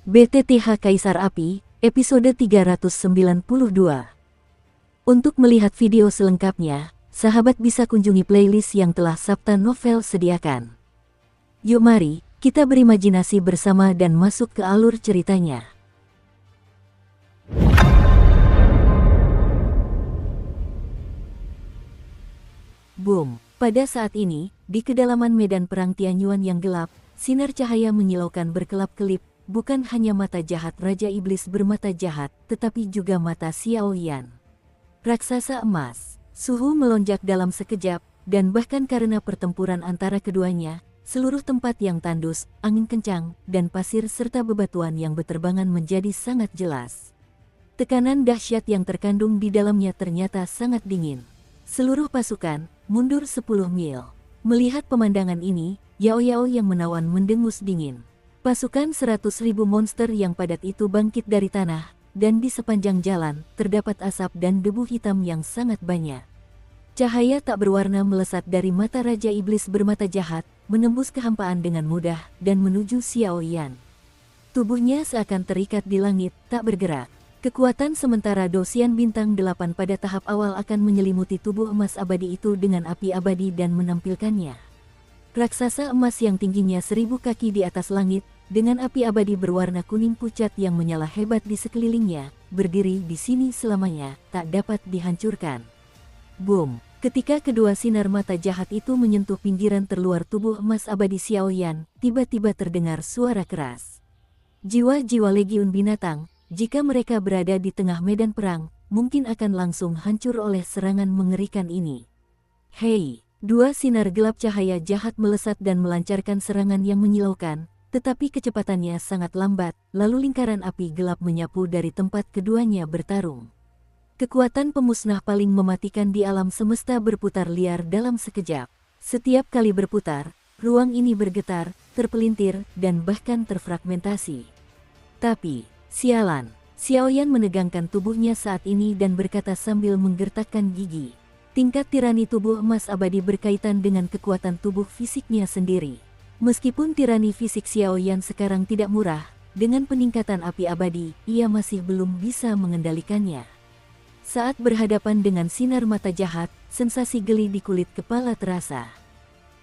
BTTH Kaisar Api, episode 392. Untuk melihat video selengkapnya, sahabat bisa kunjungi playlist yang telah Sabta Novel sediakan. Yuk mari, kita berimajinasi bersama dan masuk ke alur ceritanya. Boom! Pada saat ini, di kedalaman medan perang Tianyuan yang gelap, sinar cahaya menyilaukan berkelap-kelip, bukan hanya mata jahat Raja Iblis bermata jahat, tetapi juga mata Xiao Yan. Raksasa emas, suhu melonjak dalam sekejap, dan bahkan karena pertempuran antara keduanya, seluruh tempat yang tandus, angin kencang, dan pasir serta bebatuan yang beterbangan menjadi sangat jelas. Tekanan dahsyat yang terkandung di dalamnya ternyata sangat dingin. Seluruh pasukan mundur 10 mil. Melihat pemandangan ini, Yao Yao yang menawan mendengus dingin. Pasukan 100.000 monster yang padat itu bangkit dari tanah, dan di sepanjang jalan terdapat asap dan debu hitam yang sangat banyak. Cahaya tak berwarna melesat dari mata Raja Iblis bermata jahat, menembus kehampaan dengan mudah dan menuju Xiao Yan. Tubuhnya seakan terikat di langit, tak bergerak. Kekuatan sementara dosian bintang 8 pada tahap awal akan menyelimuti tubuh emas abadi itu dengan api abadi dan menampilkannya. Raksasa emas yang tingginya 1000 kaki di atas langit, dengan api abadi berwarna kuning pucat yang menyala hebat di sekelilingnya, berdiri di sini selamanya, tak dapat dihancurkan. Boom! Ketika kedua sinar mata jahat itu menyentuh pinggiran terluar tubuh emas abadi Xiao Yan, tiba-tiba terdengar suara keras. Jiwa-jiwa legiun binatang, jika mereka berada di tengah medan perang, mungkin akan langsung hancur oleh serangan mengerikan ini. Hei! Dua sinar gelap cahaya jahat melesat dan melancarkan serangan yang menyilaukan, tetapi kecepatannya sangat lambat, lalu lingkaran api gelap menyapu dari tempat keduanya bertarung. Kekuatan pemusnah paling mematikan di alam semesta berputar liar dalam sekejap. Setiap kali berputar, ruang ini bergetar, terpelintir, dan bahkan terfragmentasi. Tapi, sialan, Xiao Yan menegangkan tubuhnya saat ini dan berkata sambil menggertakkan gigi. Tingkat tirani tubuh emas abadi berkaitan dengan kekuatan tubuh fisiknya sendiri. Meskipun tirani fisik Xiao Yan sekarang tidak murah, dengan peningkatan api abadi, ia masih belum bisa mengendalikannya. Saat berhadapan dengan sinar mata jahat, sensasi geli di kulit kepala terasa.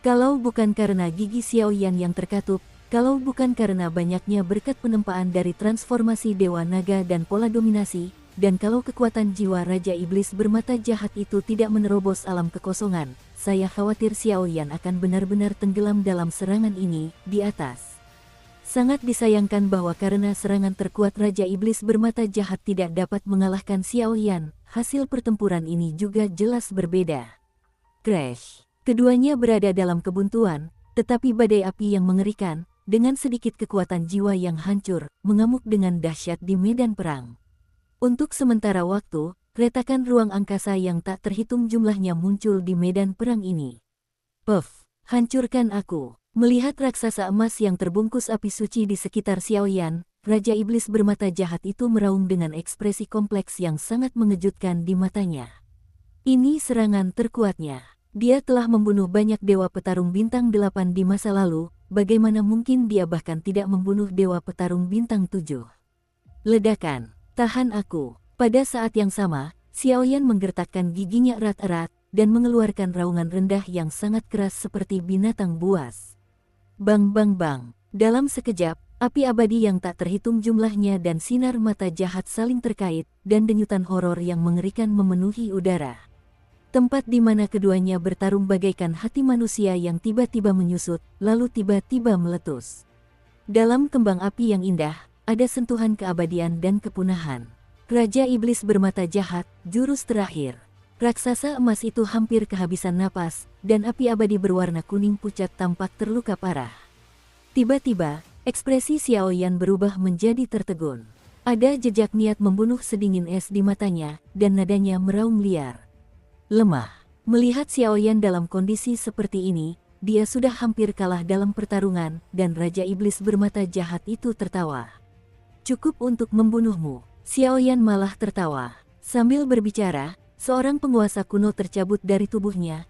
Kalau bukan karena gigi Xiao Yan yang terkatup, kalau bukan karena banyaknya berkat penempaan dari transformasi Dewa Naga dan pola dominasi, dan kalau kekuatan jiwa Raja Iblis bermata jahat itu tidak menerobos alam kekosongan, saya khawatir Xiao Yan akan benar-benar tenggelam dalam serangan ini, di atas. Sangat disayangkan bahwa karena serangan terkuat Raja Iblis bermata jahat tidak dapat mengalahkan Xiao Yan, hasil pertempuran ini juga jelas berbeda. Crash! Keduanya berada dalam kebuntuan, tetapi badai api yang mengerikan, dengan sedikit kekuatan jiwa yang hancur, mengamuk dengan dahsyat di medan perang. Untuk sementara waktu, retakan ruang angkasa yang tak terhitung jumlahnya muncul di medan perang ini. Puff! Hancurkan aku! Melihat raksasa emas yang terbungkus api suci di sekitar Xiao Yan, Raja Iblis bermata jahat itu meraung dengan ekspresi kompleks yang sangat mengejutkan di matanya. Ini serangan terkuatnya. Dia telah membunuh banyak dewa petarung bintang 8 di masa lalu, bagaimana mungkin dia bahkan tidak membunuh dewa petarung bintang 7? Ledakan! Tahan aku! Pada saat yang sama, Xiao Yan menggertakkan giginya erat-erat, dan mengeluarkan raungan rendah yang sangat keras seperti binatang buas. Bang bang bang! Dalam sekejap, api abadi yang tak terhitung jumlahnya dan sinar mata jahat saling terkait, dan denyutan horor yang mengerikan memenuhi udara. Tempat di mana keduanya bertarung bagaikan hati manusia yang tiba-tiba menyusut, lalu tiba-tiba meletus. Dalam kembang api yang indah, ada sentuhan keabadian dan kepunahan. Raja Iblis bermata jahat, jurus terakhir. Raksasa emas itu hampir kehabisan napas, dan api abadi berwarna kuning pucat tampak terluka parah. Tiba-tiba, ekspresi Xiao Yan berubah menjadi tertegun. Ada jejak niat membunuh sedingin es di matanya, dan nadanya meraung liar. Lemah. Melihat Xiao Yan dalam kondisi seperti ini, dia sudah hampir kalah dalam pertarungan, dan Raja Iblis bermata jahat itu tertawa. Cukup untuk membunuhmu. Xiao Yan malah tertawa. Sambil berbicara, seorang penguasa kuno tercabut dari tubuhnya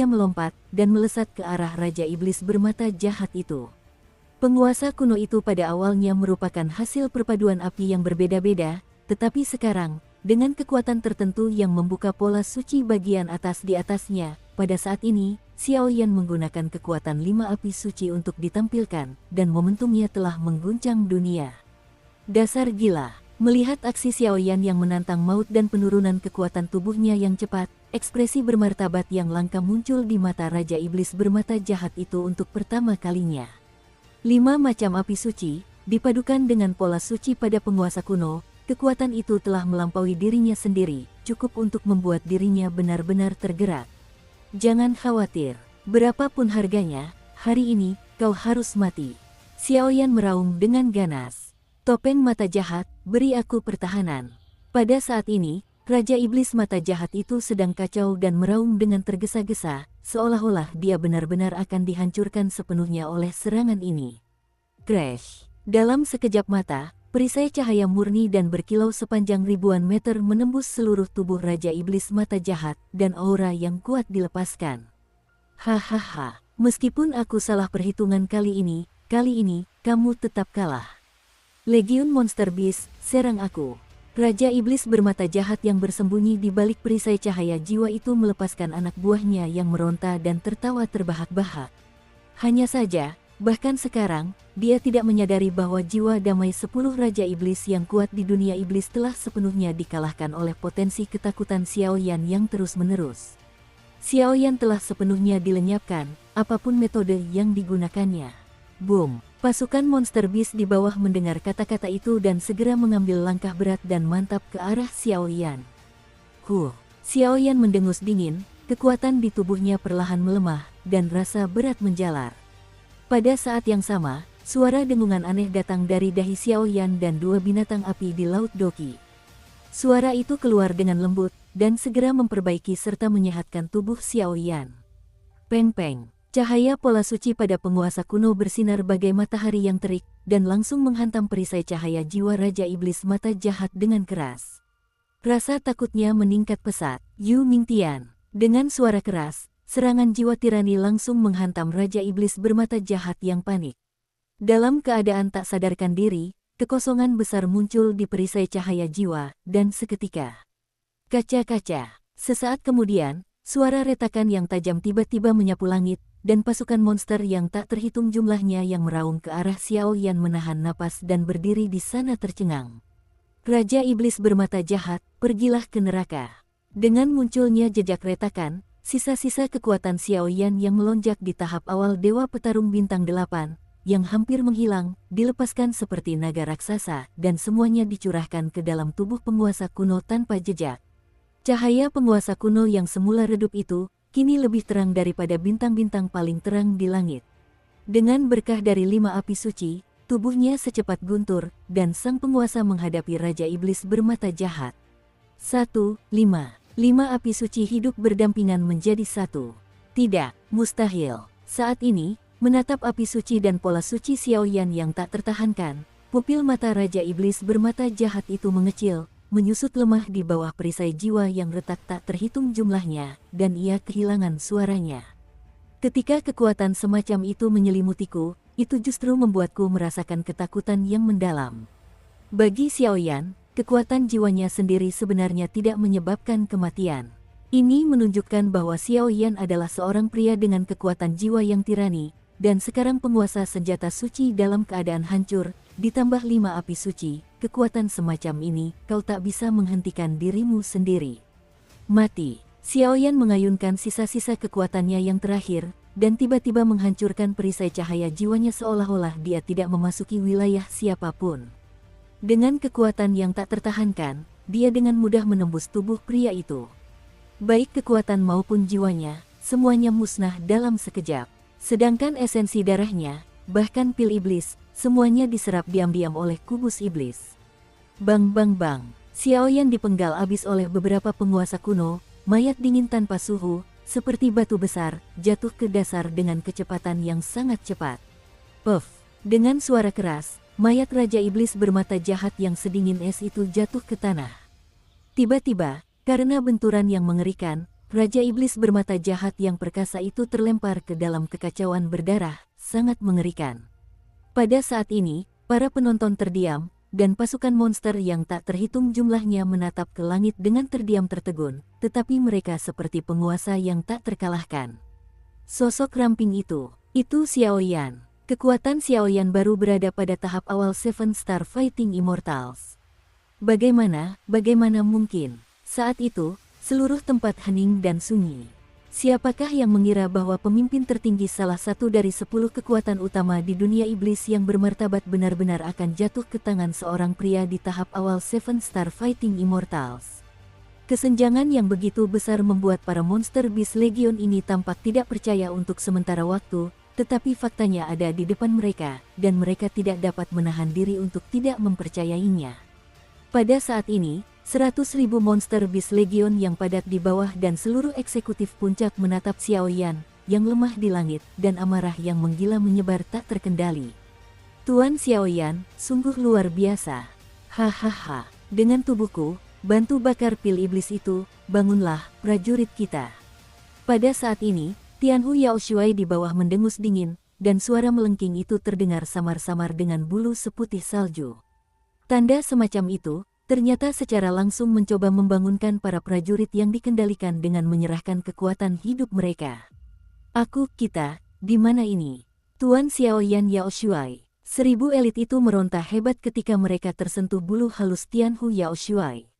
melompat, dan melesat ke arah Raja Iblis bermata jahat itu. Penguasa kuno itu pada awalnya merupakan hasil perpaduan api yang berbeda-beda, tetapi sekarang, dengan kekuatan tertentu yang membuka pola suci bagian atas di atasnya, pada saat ini, Xiaoyan menggunakan kekuatan 5 api suci untuk ditampilkan, dan momentumnya telah mengguncang dunia. Dasar gila! Melihat aksi Xiaoyan yang menantang maut dan penurunan kekuatan tubuhnya yang cepat, ekspresi bermartabat yang langka muncul di mata Raja Iblis bermata jahat itu untuk pertama kalinya. 5 macam api suci, dipadukan dengan pola suci pada penguasa kuno, kekuatan itu telah melampaui dirinya sendiri, cukup untuk membuat dirinya benar-benar tergerak. Jangan khawatir, berapapun harganya, hari ini, kau harus mati. Xiaoyan meraung dengan ganas. Topeng mata jahat, beri aku pertahanan. Pada saat ini, Raja Iblis mata jahat itu sedang kacau dan meraung dengan tergesa-gesa, seolah-olah dia benar-benar akan dihancurkan sepenuhnya oleh serangan ini. Crash! Dalam sekejap mata, perisai cahaya murni dan berkilau sepanjang ribuan meter menembus seluruh tubuh Raja Iblis mata jahat, dan aura yang kuat dilepaskan. Hahaha, meskipun aku salah perhitungan kali ini, kamu tetap kalah. Legiun Monster Beast, serang aku. Raja Iblis bermata jahat yang bersembunyi di balik perisai cahaya jiwa itu melepaskan anak buahnya yang meronta dan tertawa terbahak-bahak. Hanya saja, bahkan sekarang, dia tidak menyadari bahwa jiwa damai 10 Raja Iblis yang kuat di dunia iblis telah sepenuhnya dikalahkan oleh potensi ketakutan Xiaoyan yang terus-menerus. Xiaoyan telah sepenuhnya dilenyapkan, apapun metode yang digunakannya. Boom! Pasukan Monster Beast di bawah mendengar kata-kata itu dan segera mengambil langkah berat dan mantap ke arah Xiaoyan. Xiaoyan mendengus dingin, kekuatan di tubuhnya perlahan melemah, dan rasa berat menjalar. Pada saat yang sama, suara dengungan aneh datang dari dahi Xiaoyan dan 2 binatang api di Laut Doki. Suara itu keluar dengan lembut, dan segera memperbaiki serta menyehatkan tubuh Xiaoyan. Peng-peng! Cahaya pola suci pada penguasa kuno bersinar bagai matahari yang terik, dan langsung menghantam perisai cahaya jiwa Raja Iblis mata jahat dengan keras. Rasa takutnya meningkat pesat. Yu Mingtian. Dengan suara keras, serangan jiwa tirani langsung menghantam Raja Iblis bermata jahat yang panik. Dalam keadaan tak sadarkan diri, kekosongan besar muncul di perisai cahaya jiwa, dan seketika. Kaca-kaca. Sesaat kemudian, suara retakan yang tajam tiba-tiba menyapu langit, dan pasukan monster yang tak terhitung jumlahnya yang meraung ke arah Xiaoyan menahan napas dan berdiri di sana tercengang. Raja Iblis bermata jahat, pergilah ke neraka. Dengan munculnya jejak retakan, sisa-sisa kekuatan Xiaoyan yang melonjak di tahap awal Dewa Petarung Bintang 8, yang hampir menghilang, dilepaskan seperti naga raksasa, dan semuanya dicurahkan ke dalam tubuh penguasa kuno tanpa jejak. Cahaya penguasa kuno yang semula redup itu, kini lebih terang daripada bintang-bintang paling terang di langit. Dengan berkah dari 5 api suci, tubuhnya secepat guntur, dan sang penguasa menghadapi Raja Iblis bermata jahat. 1, 5 api suci hidup berdampingan menjadi satu. Tidak, mustahil. Saat ini, menatap api suci dan pola suci Xiaoyan yang tak tertahankan, pupil mata Raja Iblis bermata jahat itu mengecil, menyusut lemah di bawah perisai jiwa yang retak tak terhitung jumlahnya, dan ia kehilangan suaranya. Ketika kekuatan semacam itu menyelimutiku, itu justru membuatku merasakan ketakutan yang mendalam. Bagi Xiaoyan, kekuatan jiwanya sendiri sebenarnya tidak menyebabkan kematian. Ini menunjukkan bahwa Xiaoyan adalah seorang pria dengan kekuatan jiwa yang tirani, dan sekarang penguasa senjata suci dalam keadaan hancur, ditambah 5 api suci. Kekuatan semacam ini, kau tak bisa menghentikan dirimu sendiri. Mati. Xiaoyan mengayunkan sisa-sisa kekuatannya yang terakhir, dan tiba-tiba menghancurkan perisai cahaya jiwanya seolah-olah dia tidak memasuki wilayah siapapun. Dengan kekuatan yang tak tertahankan, dia dengan mudah menembus tubuh pria itu. Baik kekuatan maupun jiwanya, semuanya musnah dalam sekejap. Sedangkan esensi darahnya, bahkan pil iblis, semuanya diserap diam-diam oleh kubus iblis. Bang bang bang, Xiaoyan dipenggal abis oleh beberapa penguasa kuno, mayat dingin tanpa suhu, seperti batu besar, jatuh ke dasar dengan kecepatan yang sangat cepat. Puff, dengan suara keras, mayat Raja Iblis bermata jahat yang sedingin es itu jatuh ke tanah. Tiba-tiba, karena benturan yang mengerikan, Raja Iblis bermata jahat yang perkasa itu terlempar ke dalam kekacauan berdarah, sangat mengerikan. Pada saat ini, para penonton terdiam, dan pasukan monster yang tak terhitung jumlahnya menatap ke langit dengan terdiam tertegun, tetapi mereka seperti penguasa yang tak terkalahkan. Sosok ramping itu Xiaoyan. Kekuatan Xiaoyan baru berada pada tahap awal Seven Star Fighting Immortals. Bagaimana mungkin? Saat itu, seluruh tempat hening dan sunyi. Siapakah yang mengira bahwa pemimpin tertinggi salah satu dari 10 kekuatan utama di dunia iblis yang bermartabat benar-benar akan jatuh ke tangan seorang pria di tahap awal Seven Star Fighting Immortals? Kesenjangan yang begitu besar membuat para monster Beast Legion ini tampak tidak percaya untuk sementara waktu, tetapi faktanya ada di depan mereka, dan mereka tidak dapat menahan diri untuk tidak mempercayainya. Pada saat ini, 100.000 monster Beast Legion yang padat di bawah dan seluruh eksekutif puncak menatap Xiaoyan, yang lemah di langit, dan amarah yang menggila menyebar tak terkendali. Tuan Xiaoyan, sungguh luar biasa. Hahaha, dengan tubuhku, bantu bakar pil iblis itu, bangunlah, prajurit kita. Pada saat ini, Tianhu Yaoshuai di bawah mendengus dingin, dan suara melengking itu terdengar samar-samar dengan bulu seputih salju. Tanda semacam itu, ternyata secara langsung mencoba membangunkan para prajurit yang dikendalikan dengan menyerahkan kekuatan hidup mereka. Kita, di mana ini? Tuan Xiaoyan Yaoshuai. 1000 elit itu meronta hebat ketika mereka tersentuh bulu halus Tianhu Yaoshuai.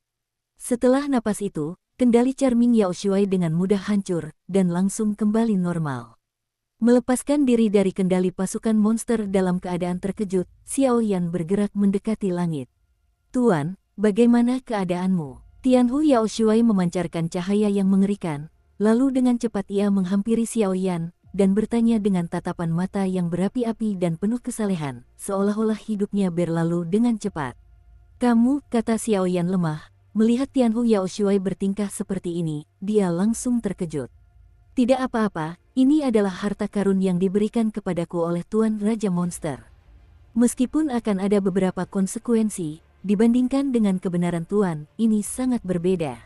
Setelah napas itu, kendali Charming Yaoshuai dengan mudah hancur, dan langsung kembali normal. Melepaskan diri dari kendali pasukan monster dalam keadaan terkejut, Xiaoyan bergerak mendekati langit. Tuan, bagaimana keadaanmu? Tianhu Yaoshuai memancarkan cahaya yang mengerikan, lalu dengan cepat ia menghampiri Xiaoyan, dan bertanya dengan tatapan mata yang berapi-api dan penuh kesalehan, seolah-olah hidupnya berlalu dengan cepat. Kamu, kata Xiaoyan lemah. Melihat Tianhu Yaoshuai bertingkah seperti ini, dia langsung terkejut. Tidak apa-apa, ini adalah harta karun yang diberikan kepadaku oleh Tuan Raja Monster. Meskipun akan ada beberapa konsekuensi, dibandingkan dengan kebenaran Tuan, ini sangat berbeda.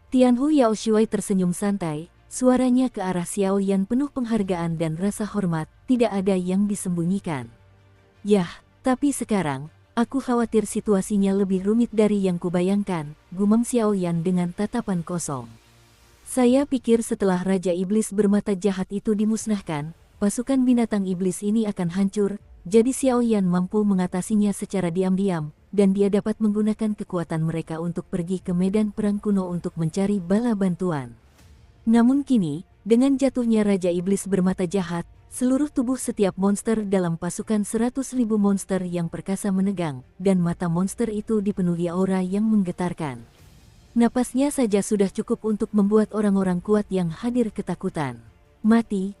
Tianhu Yaoshuai tersenyum santai, suaranya ke arah Xiaoyan penuh penghargaan dan rasa hormat, tidak ada yang disembunyikan. Yah, tapi sekarang, aku khawatir situasinya lebih rumit dari yang kubayangkan, gumam Xiaoyan dengan tatapan kosong. Saya pikir setelah Raja Iblis bermata jahat itu dimusnahkan, pasukan binatang iblis ini akan hancur, jadi Xiaoyan mampu mengatasinya secara diam-diam, dan dia dapat menggunakan kekuatan mereka untuk pergi ke medan perang kuno untuk mencari bala bantuan. Namun kini, dengan jatuhnya Raja Iblis bermata jahat, seluruh tubuh setiap monster dalam pasukan 100.000 monster yang perkasa menegang, dan mata monster itu dipenuhi aura yang menggetarkan. Napasnya saja sudah cukup untuk membuat orang-orang kuat yang hadir ketakutan. Mati.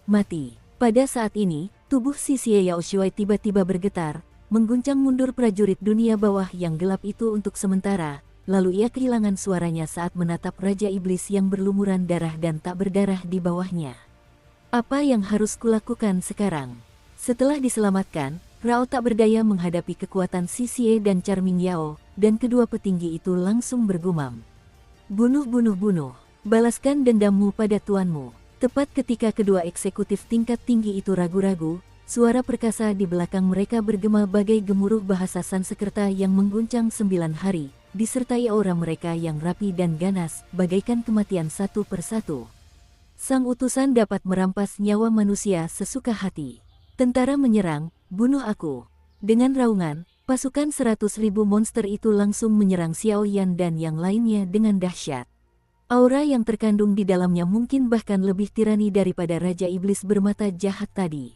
Pada saat ini, tubuh Xie Yaoshuai tiba-tiba bergetar, mengguncang mundur prajurit dunia bawah yang gelap itu untuk sementara, lalu ia kehilangan suaranya saat menatap Raja Iblis yang berlumuran darah dan tak berdarah di bawahnya. Apa yang harus kulakukan sekarang? Setelah diselamatkan, Rao tak berdaya menghadapi kekuatan Xie dan Charming Yao, dan kedua petinggi itu langsung bergumam. Bunuh. Balaskan dendammu pada tuanmu. Tepat ketika kedua eksekutif tingkat tinggi itu ragu-ragu, suara perkasa di belakang mereka bergema bagai gemuruh bahasa Sanskerta yang mengguncang 9 hari, disertai aura mereka yang rapi dan ganas, bagaikan kematian satu persatu. Sang utusan dapat merampas nyawa manusia sesuka hati. Tentara menyerang, bunuh aku. Dengan raungan, pasukan 100.000 monster itu langsung menyerang Xiaoyan dan yang lainnya dengan dahsyat. Aura yang terkandung di dalamnya mungkin bahkan lebih tirani daripada Raja Iblis bermata jahat tadi.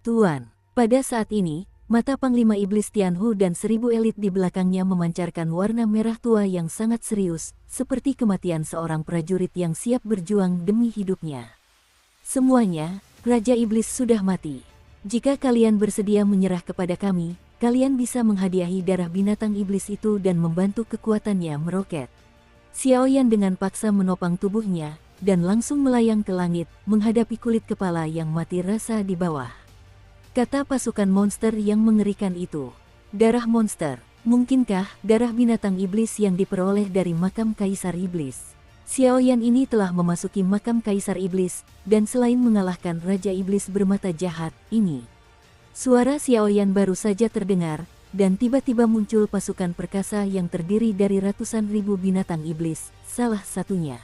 Tuan, pada saat ini, mata Panglima Iblis Tianhu dan 1000 elit di belakangnya memancarkan warna merah tua yang sangat serius, seperti kematian seorang prajurit yang siap berjuang demi hidupnya. Semuanya, Raja Iblis sudah mati. Jika kalian bersedia menyerah kepada kami, kalian bisa menghadiahi darah binatang iblis itu dan membantu kekuatannya meroket. Xiaoyan dengan paksa menopang tubuhnya, dan langsung melayang ke langit, menghadapi kulit kepala yang mati rasa di bawah. Kata pasukan monster yang mengerikan itu. Darah monster, mungkinkah darah binatang iblis yang diperoleh dari makam Kaisar Iblis? Xiaoyan ini telah memasuki makam Kaisar Iblis, dan selain mengalahkan Raja Iblis bermata jahat, ini Suara Xiaoyan baru saja terdengar, dan tiba-tiba muncul pasukan perkasa yang terdiri dari ratusan ribu binatang iblis, salah satunya.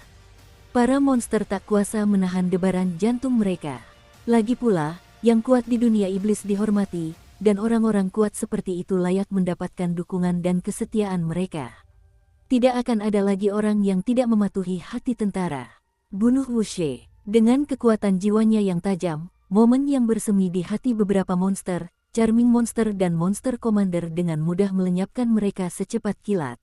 Para monster tak kuasa menahan debaran jantung mereka. Lagi pula, yang kuat di dunia iblis dihormati, dan orang-orang kuat seperti itu layak mendapatkan dukungan dan kesetiaan mereka. Tidak akan ada lagi orang yang tidak mematuhi hati tentara. Bunuh Wuxie. Dengan kekuatan jiwanya yang tajam, momen yang bersemi di hati beberapa monster, Charming Monster dan Monster Commander dengan mudah melenyapkan mereka secepat kilat.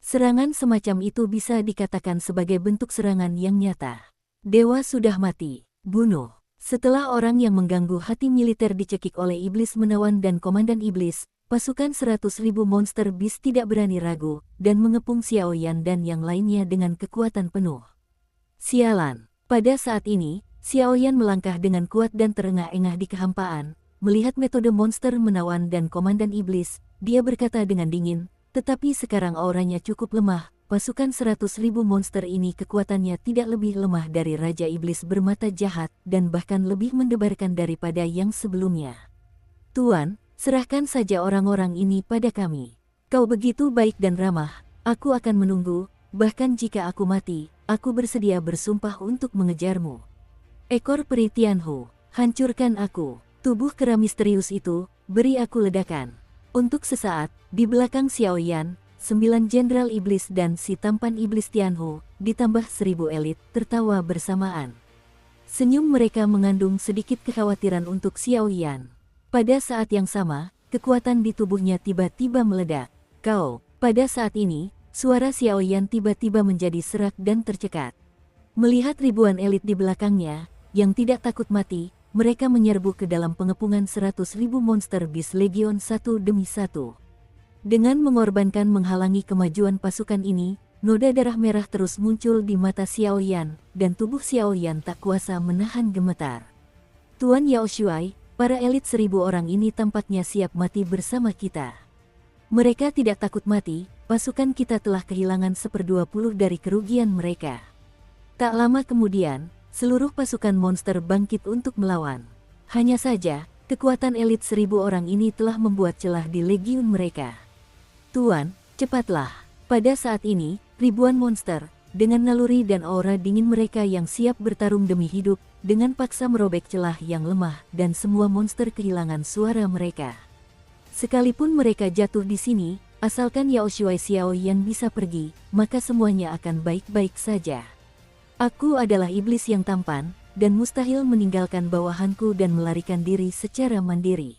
Serangan semacam itu bisa dikatakan sebagai bentuk serangan yang nyata. Dewa sudah mati. Bunuh. Setelah orang yang mengganggu hati militer dicekik oleh iblis menawan dan komandan iblis, pasukan 100.000 monster beast tidak berani ragu, dan mengepung Xiaoyan dan yang lainnya dengan kekuatan penuh. Sialan. Pada saat ini, Xiaoyan melangkah dengan kuat dan terengah-engah di kehampaan. Melihat metode monster menawan dan komandan iblis, dia berkata dengan dingin, tetapi sekarang auranya cukup lemah. Pasukan 100.000 monster ini kekuatannya tidak lebih lemah dari Raja Iblis bermata jahat dan bahkan lebih mendebarkan daripada yang sebelumnya. Tuan, serahkan saja orang-orang ini pada kami. Kau begitu baik dan ramah, aku akan menunggu, bahkan jika aku mati, aku bersedia bersumpah untuk mengejarmu. Ekor peri Tianhu, hancurkan aku. Tubuh kera misterius itu, beri aku ledakan. Untuk sesaat, di belakang Xiaoyan, 9 jenderal iblis dan si tampan iblis Tianhu, ditambah 1000 elit, tertawa bersamaan. Senyum mereka mengandung sedikit kekhawatiran untuk Xiaoyan. Pada saat yang sama, kekuatan di tubuhnya tiba-tiba meledak. Kau, pada saat ini, suara Xiaoyan tiba-tiba menjadi serak dan tercekat. Melihat ribuan elit di belakangnya, yang tidak takut mati, mereka menyerbu ke dalam pengepungan 100.000 monster beast legion satu demi satu. Dengan mengorbankan menghalangi kemajuan pasukan ini, noda darah merah terus muncul di mata Xiaoyan, dan tubuh Xiaoyan tak kuasa menahan gemetar. Tuan Yao Shuai, para elit 1000 orang ini tampaknya siap mati bersama kita. Mereka tidak takut mati, pasukan kita telah kehilangan 1/20 dari kerugian mereka. Tak lama kemudian, seluruh pasukan monster bangkit untuk melawan. Hanya saja, kekuatan elit 1000 orang ini telah membuat celah di legiun mereka. Tuan, cepatlah. Pada saat ini, ribuan monster, dengan naluri dan aura dingin mereka yang siap bertarung demi hidup, dengan paksa merobek celah yang lemah dan semua monster kehilangan suara mereka. Sekalipun mereka jatuh di sini, asalkan Yao Shuai Xiaoyan bisa pergi, maka semuanya akan baik-baik saja. Aku adalah iblis yang tampan, dan mustahil meninggalkan bawahanku dan melarikan diri secara mandiri.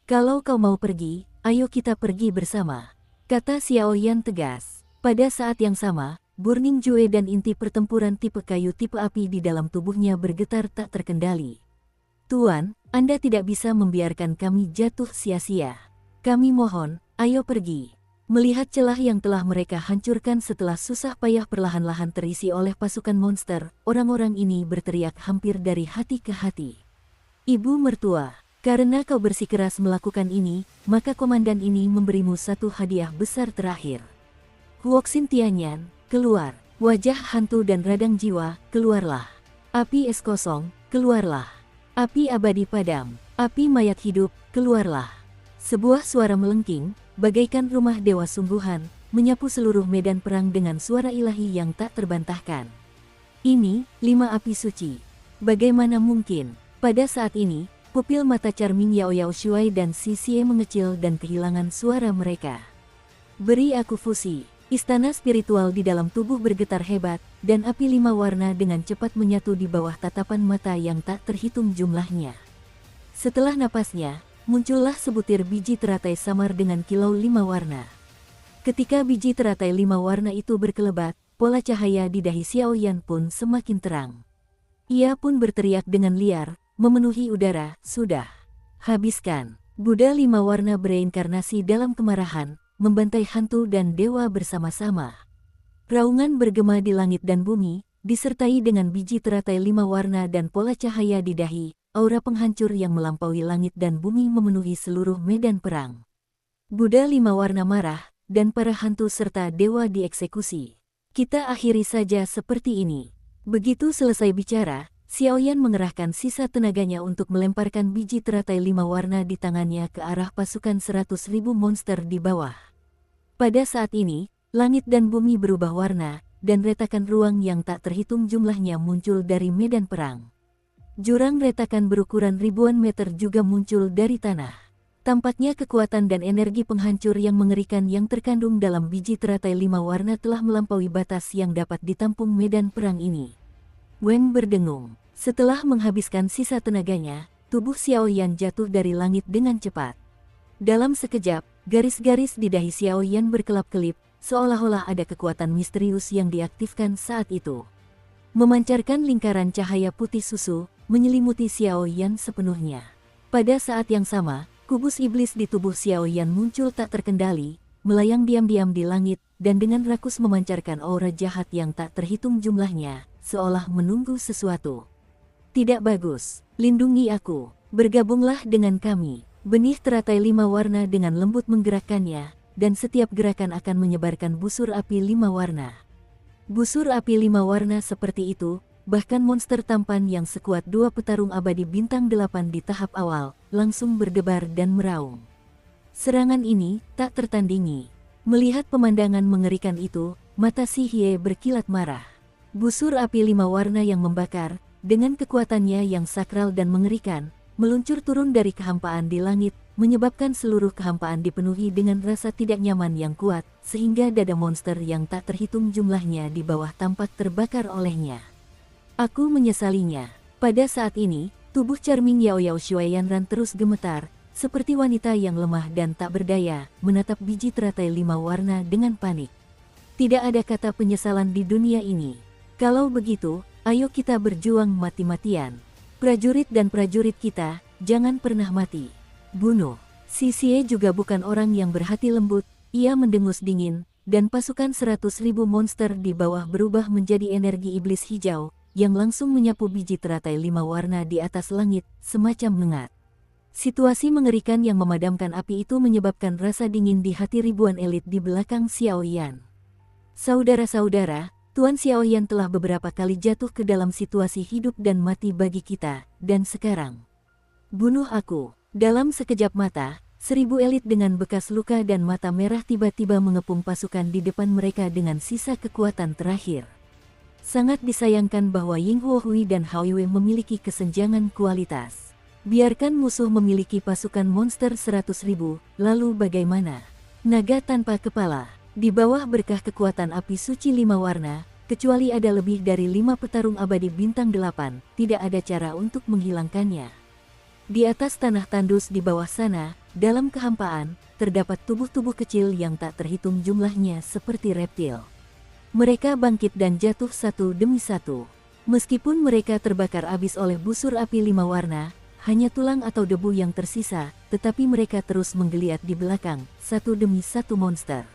Kalau kau mau pergi, ayo kita pergi bersama, kata Xiaoyan tegas. Pada saat yang sama, Burning Jue dan inti pertempuran tipe kayu tipe api di dalam tubuhnya bergetar tak terkendali. Tuan, Anda tidak bisa membiarkan kami jatuh sia-sia. Kami mohon, ayo pergi. Melihat celah yang telah mereka hancurkan setelah susah payah perlahan-lahan terisi oleh pasukan monster, orang-orang ini berteriak hampir dari hati ke hati. Ibu mertua, karena kau bersikeras melakukan ini, maka komandan ini memberimu satu hadiah besar terakhir. Huoxin Tianyan, keluar. Wajah hantu dan radang jiwa, keluarlah. Api es kosong, keluarlah. Api abadi padam, api mayat hidup, keluarlah. Sebuah suara melengking, bagaikan rumah dewa sungguhan, menyapu seluruh medan perang dengan suara ilahi yang tak terbantahkan. Ini, 5 api suci. Bagaimana mungkin? Pada saat ini, pupil mata Charming Yao Shuai dan Si Xie mengecil dan kehilangan suara mereka. Beri aku fusi. Istana spiritual di dalam tubuh bergetar hebat, dan api 5 warna dengan cepat menyatu di bawah tatapan mata yang tak terhitung jumlahnya. Setelah napasnya, muncullah sebutir biji teratai samar dengan kilau 5 warna. Ketika biji teratai 5 warna itu berkelebat, pola cahaya di dahi Xiaoyan pun semakin terang. Ia pun berteriak dengan liar, memenuhi udara, sudah. Habiskan. Buddha 5 warna bereinkarnasi dalam kemarahan, membantai hantu dan dewa bersama-sama. Raungan bergema di langit dan bumi, disertai dengan biji teratai 5 warna dan pola cahaya di dahi, aura penghancur yang melampaui langit dan bumi memenuhi seluruh medan perang. Buddha 5 warna marah, dan para hantu serta dewa dieksekusi. Kita akhiri saja seperti ini. Begitu selesai bicara, Xiaoyan mengerahkan sisa tenaganya untuk melemparkan biji teratai 5 warna di tangannya ke arah pasukan 100.000 monster di bawah. Pada saat ini, langit dan bumi berubah warna, dan retakan ruang yang tak terhitung jumlahnya muncul dari medan perang. Jurang retakan berukuran ribuan meter juga muncul dari tanah. Tampaknya kekuatan dan energi penghancur yang mengerikan yang terkandung dalam biji teratai 5 warna telah melampaui batas yang dapat ditampung medan perang ini. Wang berdengung. Setelah menghabiskan sisa tenaganya, tubuh Xiaoyan jatuh dari langit dengan cepat. Dalam sekejap, garis-garis di dahi Xiaoyan berkelap-kelip, seolah-olah ada kekuatan misterius yang diaktifkan saat itu. Memancarkan lingkaran cahaya putih susu, menyelimuti Xiaoyan sepenuhnya. Pada saat yang sama, kubus iblis di tubuh Xiaoyan muncul tak terkendali, melayang diam-diam di langit, dan dengan rakus memancarkan aura jahat yang tak terhitung jumlahnya, seolah menunggu sesuatu. Tidak bagus, lindungi aku, bergabunglah dengan kami. Benih teratai 5 warna dengan lembut menggerakkannya, dan setiap gerakan akan menyebarkan busur api 5 warna. Busur api 5 warna seperti itu, bahkan monster tampan yang sekuat 2 petarung abadi bintang 8 di tahap awal, langsung berdebar dan meraung. Serangan ini tak tertandingi. Melihat pemandangan mengerikan itu, mata Si Hye berkilat marah. Busur api 5 warna yang membakar, dengan kekuatannya yang sakral dan mengerikan, meluncur turun dari kehampaan di langit, menyebabkan seluruh kehampaan dipenuhi dengan rasa tidak nyaman yang kuat, sehingga dada monster yang tak terhitung jumlahnya di bawah tampak terbakar olehnya. Aku menyesalinya. Pada saat ini, tubuh charming Yao Yao Xueyanran terus gemetar, seperti wanita yang lemah dan tak berdaya, menatap biji teratai 5 warna dengan panik. Tidak ada kata penyesalan di dunia ini. Kalau begitu, ayo kita berjuang mati-matian. Prajurit dan prajurit kita, jangan pernah mati. Bunuh. Si Xie juga bukan orang yang berhati lembut, ia mendengus dingin, dan pasukan 100.000 monster di bawah berubah menjadi energi iblis hijau, yang langsung menyapu biji teratai 5 warna di atas langit, semacam mengat. Situasi mengerikan yang memadamkan api itu menyebabkan rasa dingin di hati ribuan elit di belakang Xiaoyan. Saudara-saudara, Tuan Xiaoyan telah beberapa kali jatuh ke dalam situasi hidup dan mati bagi kita, dan sekarang, bunuh aku. Dalam sekejap mata, 1000 elit dengan bekas luka dan mata merah tiba-tiba mengepung pasukan di depan mereka dengan sisa kekuatan terakhir. Sangat disayangkan bahwa Ying Huohui dan Hao Yue memiliki kesenjangan kualitas. Biarkan musuh memiliki pasukan monster 100.000, lalu bagaimana? Naga tanpa kepala. Di bawah berkah kekuatan api suci 5 warna, kecuali ada lebih dari 5 petarung abadi bintang 8, tidak ada cara untuk menghilangkannya. Di atas tanah tandus di bawah sana, dalam kehampaan, terdapat tubuh-tubuh kecil yang tak terhitung jumlahnya seperti reptil. Mereka bangkit dan jatuh satu demi satu. Meskipun mereka terbakar habis oleh busur api 5 warna, hanya tulang atau debu yang tersisa, tetapi mereka terus menggeliat di belakang, satu demi satu monster.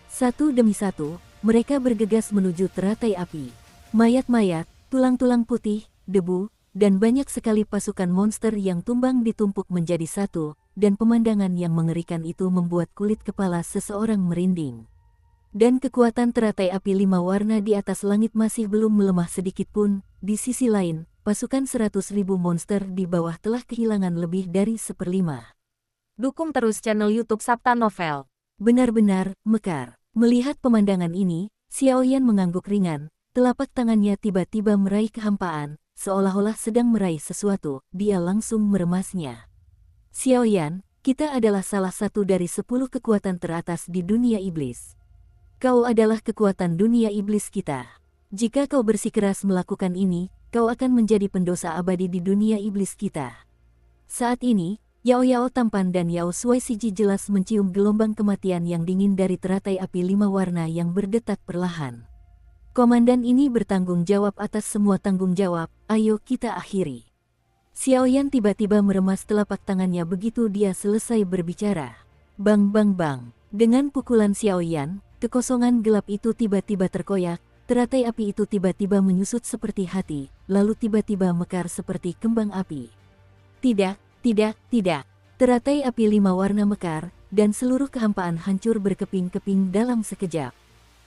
Satu demi satu, mereka bergegas menuju teratai api. Mayat-mayat, tulang-tulang putih, debu, dan banyak sekali pasukan monster yang tumbang ditumpuk menjadi satu, dan pemandangan yang mengerikan itu membuat kulit kepala seseorang merinding. Dan kekuatan teratai api 5 warna di atas langit masih belum melemah sedikit pun. Di sisi lain, pasukan 100.000 monster di bawah telah kehilangan lebih dari 1/5. Dukung terus channel YouTube Sabta Novel. Benar-benar mekar. Melihat pemandangan ini, Xiaoyan mengangguk ringan, telapak tangannya tiba-tiba meraih kehampaan, seolah-olah sedang meraih sesuatu, dia langsung meremasnya. Xiaoyan, kita adalah salah satu dari 10 kekuatan teratas di dunia iblis. Kau adalah kekuatan dunia iblis kita. Jika kau bersikeras melakukan ini, kau akan menjadi pendosa abadi di dunia iblis kita. Saat ini, Yao Yao tampan dan Yao Shuai Siji jelas mencium gelombang kematian yang dingin dari teratai api 5 warna yang berdetak perlahan. Komandan ini bertanggung jawab atas semua tanggung jawab, ayo kita akhiri. Xiaoyan tiba-tiba meremas telapak tangannya begitu dia selesai berbicara. Bang bang bang. Dengan pukulan Xiaoyan, kekosongan gelap itu tiba-tiba terkoyak, teratai api itu tiba-tiba menyusut seperti hati, lalu tiba-tiba mekar seperti kembang api. Tidak. Teratai api 5 warna mekar, dan seluruh kehampaan hancur berkeping-keping dalam sekejap.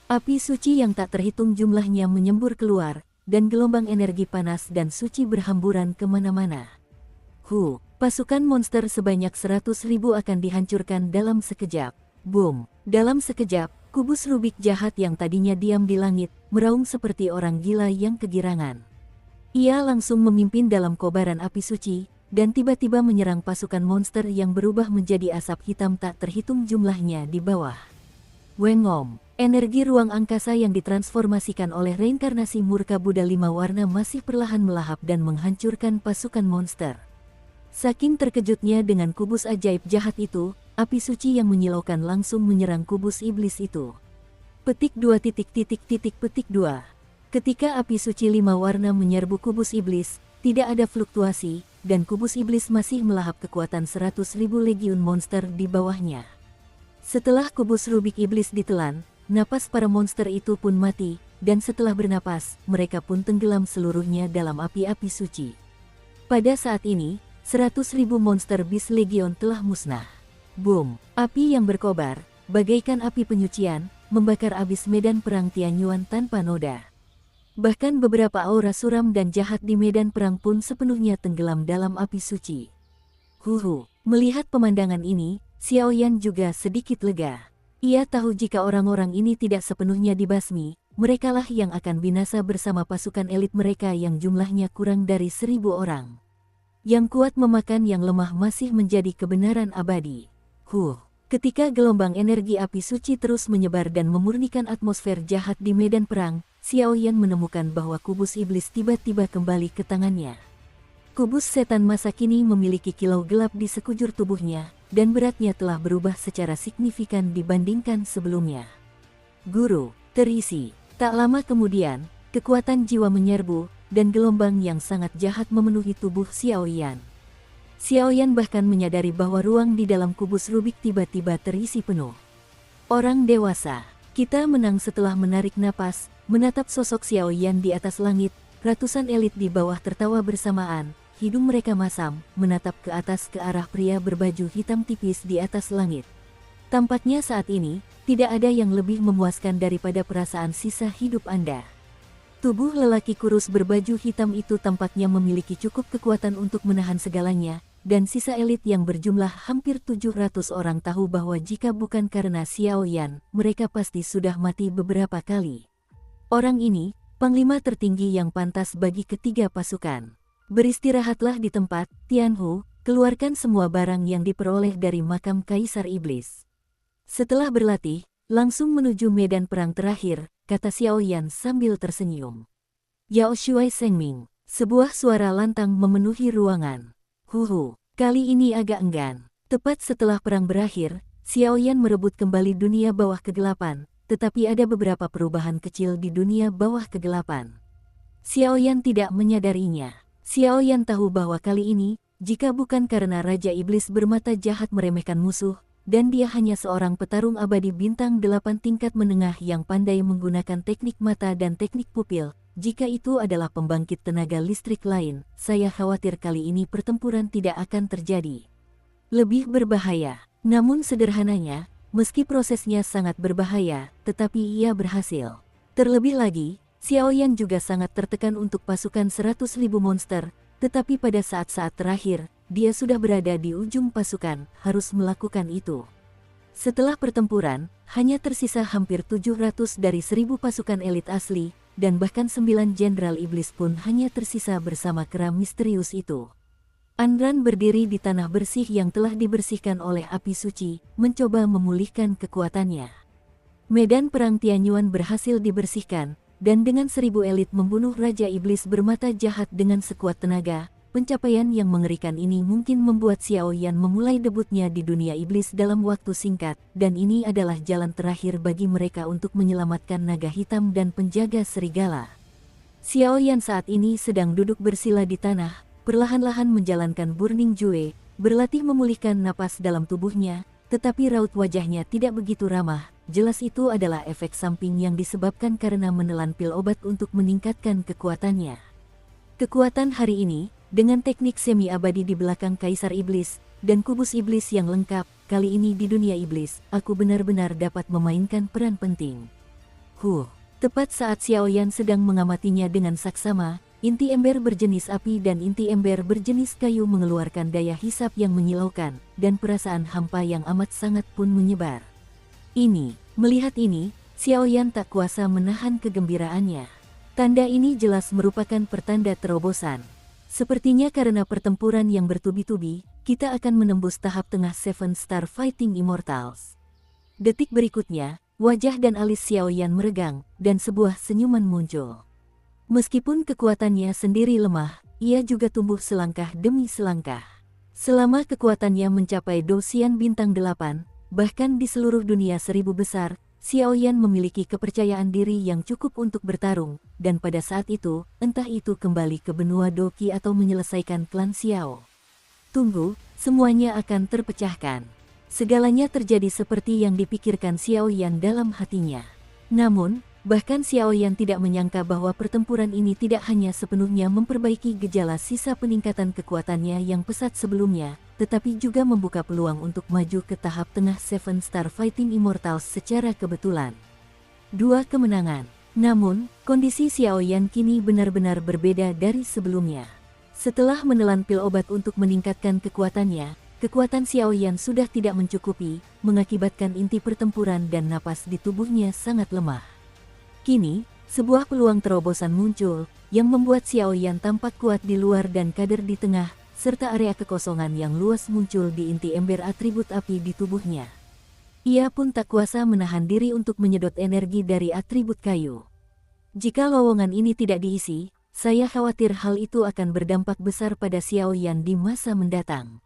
Api suci yang tak terhitung jumlahnya menyembur keluar, dan gelombang energi panas dan suci berhamburan kemana-mana. Pasukan monster sebanyak 100.000 akan dihancurkan dalam sekejap. Boom! Dalam sekejap, kubus Rubik jahat yang tadinya diam di langit, meraung seperti orang gila yang kegirangan. Ia langsung memimpin dalam kobaran api suci, dan tiba-tiba menyerang pasukan monster yang berubah menjadi asap hitam tak terhitung jumlahnya di bawah. Wengom, energi ruang angkasa yang ditransformasikan oleh reinkarnasi murka Buddha 5 warna masih perlahan melahap dan menghancurkan pasukan monster. Saking terkejutnya dengan kubus ajaib jahat itu, api suci yang menyilaukan langsung menyerang kubus iblis itu. Petik 2. Ketika api suci 5 warna menyerbu kubus iblis, tidak ada fluktuasi, dan kubus iblis masih melahap kekuatan 100.000 legiun monster di bawahnya. Setelah kubus Rubik iblis ditelan, napas para monster itu pun mati, dan setelah bernapas, mereka pun tenggelam seluruhnya dalam api-api suci. Pada saat ini, 100.000 monster Beast Legion telah musnah. Boom! Api yang berkobar, bagaikan api penyucian, membakar abis medan perang Tianyuan tanpa noda. Bahkan beberapa aura suram dan jahat di medan perang pun sepenuhnya tenggelam dalam api suci. Melihat pemandangan ini, Xiaoyan juga sedikit lega. Ia tahu jika orang-orang ini tidak sepenuhnya dibasmi, merekalah yang akan binasa bersama pasukan elit mereka yang jumlahnya kurang dari 1.000 orang. Yang kuat memakan yang lemah masih menjadi kebenaran abadi. Ketika gelombang energi api suci terus menyebar dan memurnikan atmosfer jahat di medan perang, Xiaoyan menemukan bahwa kubus iblis tiba-tiba kembali ke tangannya. Kubus setan masa kini memiliki kilau gelap di sekujur tubuhnya, dan beratnya telah berubah secara signifikan dibandingkan sebelumnya. Guru, terisi. Tak lama kemudian, kekuatan jiwa menyerbu, dan gelombang yang sangat jahat memenuhi tubuh Xiaoyan. Xiaoyan bahkan menyadari bahwa ruang di dalam kubus Rubik tiba-tiba terisi penuh. Orang dewasa, kita menang. Setelah menarik napas, menatap sosok Xiaoyan di atas langit, ratusan elit di bawah tertawa bersamaan, hidung mereka masam, menatap ke atas ke arah pria berbaju hitam tipis di atas langit. Tampaknya saat ini, tidak ada yang lebih memuaskan daripada perasaan sisa hidup Anda. Tubuh lelaki kurus berbaju hitam itu tampaknya memiliki cukup kekuatan untuk menahan segalanya, dan sisa elit yang berjumlah hampir 700 orang tahu bahwa jika bukan karena Xiaoyan, mereka pasti sudah mati beberapa kali. Orang ini, panglima tertinggi yang pantas bagi ketiga pasukan. Beristirahatlah di tempat, Tianhu, keluarkan semua barang yang diperoleh dari makam Kaisar Iblis. Setelah berlatih, langsung menuju medan perang terakhir, kata Xiaoyan sambil tersenyum. Yao Shuai Sengming, sebuah suara lantang memenuhi ruangan. Kali ini agak enggan. Tepat setelah perang berakhir, Xiaoyan merebut kembali dunia bawah kegelapan, tetapi ada beberapa perubahan kecil di dunia bawah kegelapan. Xiaoyan tidak menyadarinya. Xiaoyan tahu bahwa kali ini, jika bukan karena Raja Iblis bermata jahat meremehkan musuh, dan dia hanya seorang petarung abadi bintang 8 tingkat menengah yang pandai menggunakan teknik mata dan teknik pupil, jika itu adalah pembangkit tenaga listrik lain, saya khawatir kali ini pertempuran tidak akan terjadi. Lebih berbahaya. Namun sederhananya, meski prosesnya sangat berbahaya, tetapi ia berhasil. Terlebih lagi, Xiaoyan juga sangat tertekan untuk pasukan 100.000 monster, tetapi pada saat-saat terakhir, dia sudah berada di ujung pasukan, harus melakukan itu. Setelah pertempuran, hanya tersisa hampir 700 dari 1.000 pasukan elit asli, dan bahkan 9 jenderal iblis pun hanya tersisa bersama kera misterius itu. Andran berdiri di tanah bersih yang telah dibersihkan oleh api suci, mencoba memulihkan kekuatannya. Medan perang Tianyuan berhasil dibersihkan, dan dengan 1.000 elit membunuh Raja Iblis bermata jahat dengan sekuat tenaga. Pencapaian yang mengerikan ini mungkin membuat Xiaoyan memulai debutnya di dunia iblis dalam waktu singkat, dan ini adalah jalan terakhir bagi mereka untuk menyelamatkan naga hitam dan penjaga serigala. Xiaoyan saat ini sedang duduk bersila di tanah, perlahan-lahan menjalankan Burning Jue, berlatih memulihkan napas dalam tubuhnya, tetapi raut wajahnya tidak begitu ramah. Jelas itu adalah efek samping yang disebabkan karena menelan pil obat untuk meningkatkan kekuatannya. Kekuatan hari ini, dengan teknik semi-abadi di belakang Kaisar Iblis, dan kubus iblis yang lengkap, kali ini di dunia iblis, aku benar-benar dapat memainkan peran penting. Tepat saat Xiaoyan sedang mengamatinya dengan saksama, inti ember berjenis api dan inti ember berjenis kayu mengeluarkan daya hisap yang menyilaukan, dan perasaan hampa yang amat sangat pun menyebar. Melihat ini, Xiaoyan tak kuasa menahan kegembiraannya. Tanda ini jelas merupakan pertanda terobosan. Sepertinya karena pertempuran yang bertubi-tubi, kita akan menembus tahap tengah Seven Star Fighting Immortals. Detik berikutnya, wajah dan alis Xiaoyan meregang, dan sebuah senyuman muncul. Meskipun kekuatannya sendiri lemah, ia juga tumbuh selangkah demi selangkah. Selama kekuatannya mencapai dosian bintang 8, bahkan di seluruh dunia 1000 besar, Xiaoyan memiliki kepercayaan diri yang cukup untuk bertarung, dan pada saat itu, entah itu kembali ke benua Doqi atau menyelesaikan klan Xiao. Tunggu, semuanya akan terpecahkan. Segalanya terjadi seperti yang dipikirkan Xiaoyan dalam hatinya. Namun, bahkan Xiaoyan tidak menyangka bahwa pertempuran ini tidak hanya sepenuhnya memperbaiki gejala sisa peningkatan kekuatannya yang pesat sebelumnya, tetapi juga membuka peluang untuk maju ke tahap tengah Seven Star Fighting Immortals secara kebetulan. 2 kemenangan. Namun, kondisi Xiaoyan kini benar-benar berbeda dari sebelumnya. Setelah menelan pil obat untuk meningkatkan kekuatannya, kekuatan Xiaoyan sudah tidak mencukupi, mengakibatkan inti pertempuran dan napas di tubuhnya sangat lemah. Kini, sebuah peluang terobosan muncul, yang membuat Xiaoyan tampak kuat di luar dan kader di tengah, serta area kekosongan yang luas muncul di inti ember atribut api di tubuhnya. Ia pun tak kuasa menahan diri untuk menyedot energi dari atribut kayu. Jika lowongan ini tidak diisi, saya khawatir hal itu akan berdampak besar pada Xiaoyan di masa mendatang.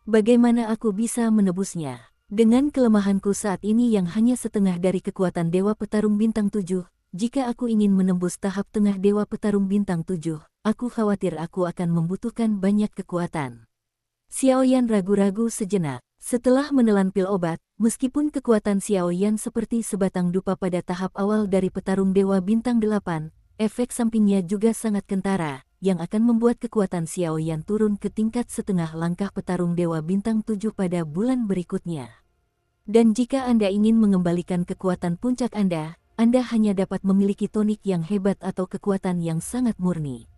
Bagaimana aku bisa menebusnya? Dengan kelemahanku saat ini yang hanya setengah dari kekuatan Dewa Petarung Bintang 7, jika aku ingin menembus tahap tengah Dewa Petarung Bintang 7, aku khawatir aku akan membutuhkan banyak kekuatan. Xiaoyan ragu-ragu sejenak. Setelah menelan pil obat, meskipun kekuatan Xiaoyan seperti sebatang dupa pada tahap awal dari Petarung Dewa Bintang 8, efek sampingnya juga sangat kentara, yang akan membuat kekuatan Xiaoyan turun ke tingkat setengah langkah Petarung Dewa Bintang 7 pada bulan berikutnya. Dan jika Anda ingin mengembalikan kekuatan puncak Anda hanya dapat memiliki tonik yang hebat atau kekuatan yang sangat murni.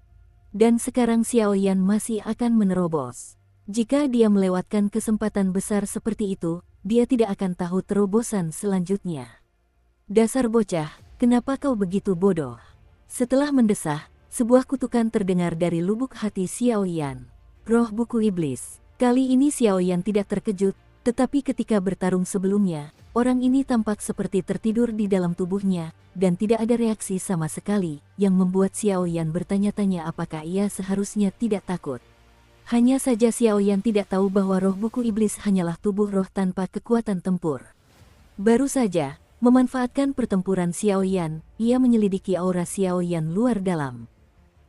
Dan sekarang Xiaoyan masih akan menerobos. Jika dia melewatkan kesempatan besar seperti itu, dia tidak akan tahu terobosan selanjutnya. Dasar bocah, kenapa kau begitu bodoh? Setelah mendesah, sebuah kutukan terdengar dari lubuk hati Xiaoyan. Roh buku iblis. Kali ini Xiaoyan tidak terkejut, tetapi ketika bertarung sebelumnya, orang ini tampak seperti tertidur di dalam tubuhnya, dan tidak ada reaksi sama sekali, yang membuat Xiaoyan bertanya-tanya apakah ia seharusnya tidak takut. Hanya saja Xiaoyan tidak tahu bahwa roh buku iblis hanyalah tubuh roh tanpa kekuatan tempur. Baru saja, memanfaatkan pertempuran Xiaoyan, ia menyelidiki aura Xiaoyan luar dalam.